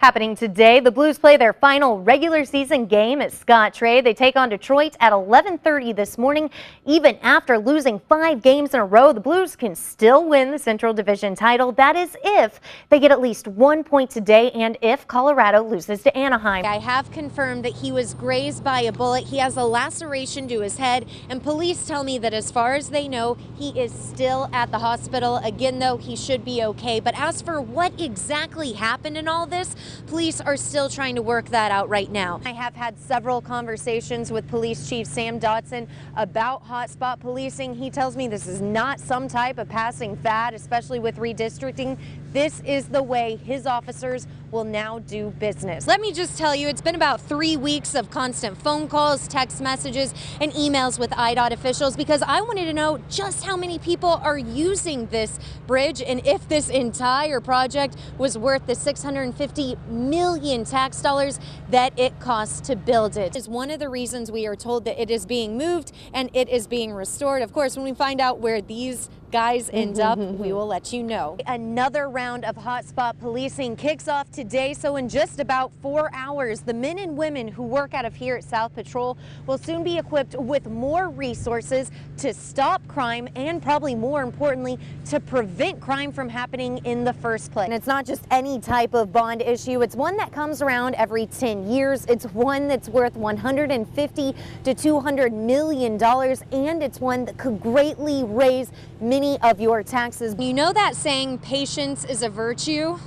Happening today, the Blues play their final regular season game at Scottrade. They take on Detroit at 11:30 this morning. Even after losing 5 games in a row, the Blues can still win the Central Division title. That is if they get at least 1 point today and if Colorado loses to Anaheim. I have confirmed that he was grazed by a bullet. He has a laceration to his head, and police tell me that as far as they know, he is still at the hospital. Again, though, he should be okay. But as for what exactly happened in all this, police are still trying to work that out right now. I have had several conversations with Police Chief Sam Dotson about hotspot policing. He tells me this is not some type of passing fad, especially with redistricting. This is the way his officers will now do business. Let me just tell you, it's been about 3 weeks of constant phone calls, text messages, and emails with IDOT officials because I wanted to know just how many people are using this bridge and if this entire project was worth the $650 million tax dollars that it costs to build it. Is one of the reasons we are told that it is being moved and it is being restored. Of course, when we find out where these guys end up, we will let you know. Another round of hotspot policing kicks off today, so in just about 4 hours, the men and women who work out of here at South Patrol will soon be equipped with more resources to stop crime and probably more importantly, to prevent crime from happening in the first place. And it's not just any type of bond issue, it's one that comes around every 10 years. It's one that's worth $150 to $200 million, and it's one that could greatly raise many of your taxes. You know that saying, patience is a virtue?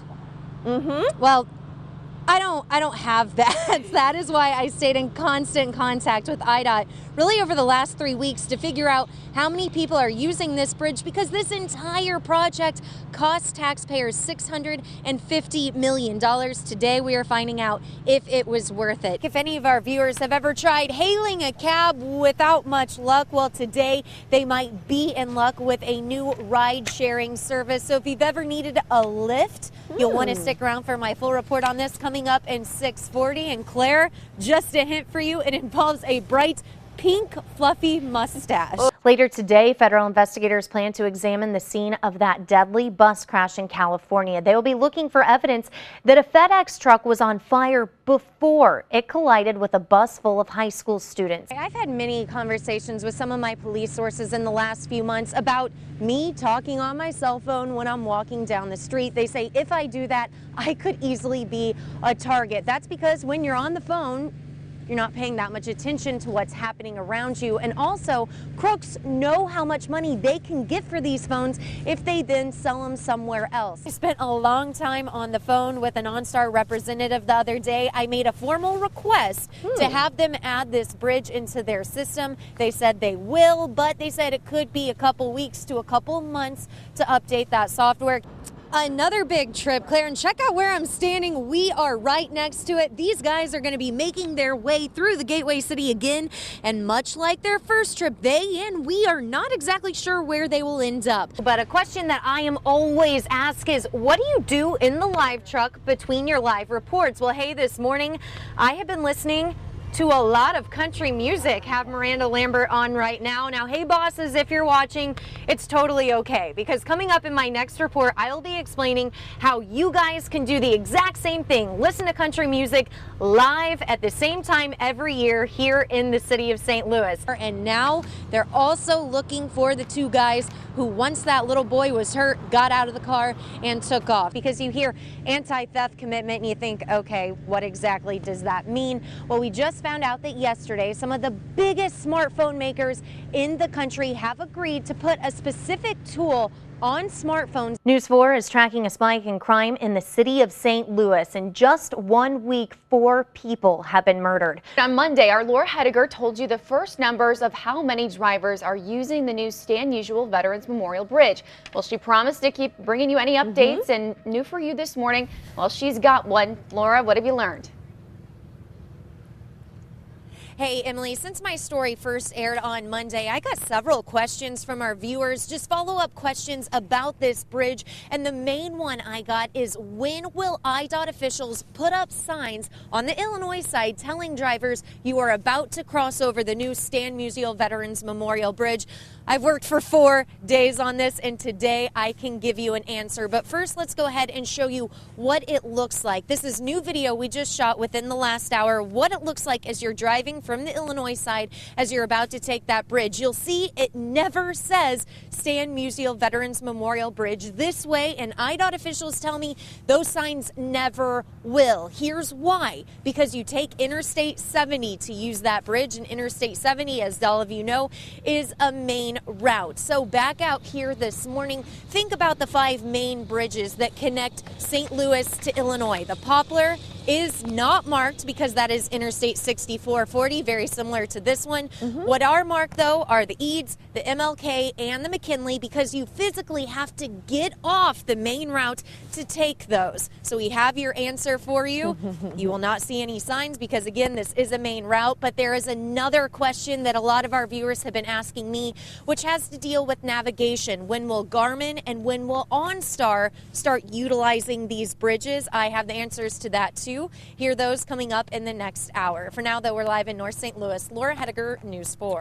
Well, I don't have that. That is why I stayed in constant contact with IDOT really over the last 3 weeks to figure out how many people are using this bridge, because this entire project cost taxpayers $650 million. Today we are finding out if it was worth it. If any of our viewers have ever tried hailing a cab without much luck, well, today they might be in luck with a new ride-sharing service. So if you've ever needed a lift, you'll want to stick around for my full report on this coming up in 6:40. And Claire, just a hint for you, it involves a bright pink fluffy mustache. Later today, federal investigators plan to examine the scene of that deadly bus crash in California. They will be looking for evidence that a FedEx truck was on fire before it collided with a bus full of high school students. I've had many conversations with some of my police sources in the last few months about me talking on my cell phone when I'm walking down the street. They say if I do that, I could easily be a target. That's because when you're on the phone, you're not paying that much attention to what's happening around you. And also, crooks know how much money they can get for these phones if they then sell them somewhere else. I spent a long time on the phone with an OnStar representative the other day. I made a formal request to have them add this bridge into their system. They said they will, but they said it could be a couple weeks to a couple months to update that software. Another big trip, Claire, and check out where I'm standing. We are right next to it. These guys are going to be making their way through the Gateway City again, and much like their first trip, we are not exactly sure where they will end up. But a question that I am always asked is, what do you do in the live truck between your live reports? Well, hey, this morning I have been listening to a lot of country music. Have Miranda Lambert on right now. Now, hey bosses, if you're watching, it's totally okay, because coming up in my next report, I'll be explaining how you guys can do the exact same thing. Listen to country music live at the same time every year here in the city of St. Louis. And now they're also looking for the 2 guys who, once that little boy was hurt, got out of the car and took off. Because you hear anti-theft commitment and you think, okay, what exactly does that mean? Well, we just found out that yesterday some of the biggest smartphone makers in the country have agreed to put a specific tool on smartphones. News 4 is tracking a spike in crime in the city of St. Louis. In just 1 week, 4 people have been murdered. On Monday, our Laura Hettiger told you the first numbers of how many drivers are using the new Stand Usual Veterans Memorial Bridge. Well, she promised to keep bringing you any updates, and new for you this morning, well, she's got one. Laura, what have you learned? Hey, Emily, since my story first aired on Monday, I got several questions from our viewers, just follow-up questions about this bridge. And the main one I got is, when will IDOT officials put up signs on the Illinois side telling drivers you are about to cross over the new Stan Musial Veterans Memorial Bridge? I've worked for 4 days on this, and today I can give you an answer. But first, let's go ahead and show you what it looks like. This is new video we just shot within the last hour, what it looks like as you're driving from the Illinois side as you're about to take that bridge. You'll see it never says Stan Musial Veterans Memorial Bridge this way, and IDOT officials tell me those signs never will. Here's why. Because you take Interstate 70 to use that bridge, and Interstate 70, as all of you know, is a main route. So back out here this morning, think about the 5 main bridges that connect St. Louis to Illinois. The Poplar is not marked because that is Interstate 6440, very similar to this one. What are marked, though, are the Eads, the MLK, and the McKinley, because you physically have to get off the main route to take those. So we have your answer for you. You will not see any signs because, again, this is a main route, but there is another question that a lot of our viewers have been asking me, which has to deal with navigation. When will Garmin and when will OnStar start utilizing these bridges? I have the answers to that, too. Hear those coming up in the next hour. For now, though, we're live in North St. Louis. Laura Hettiger, News 4.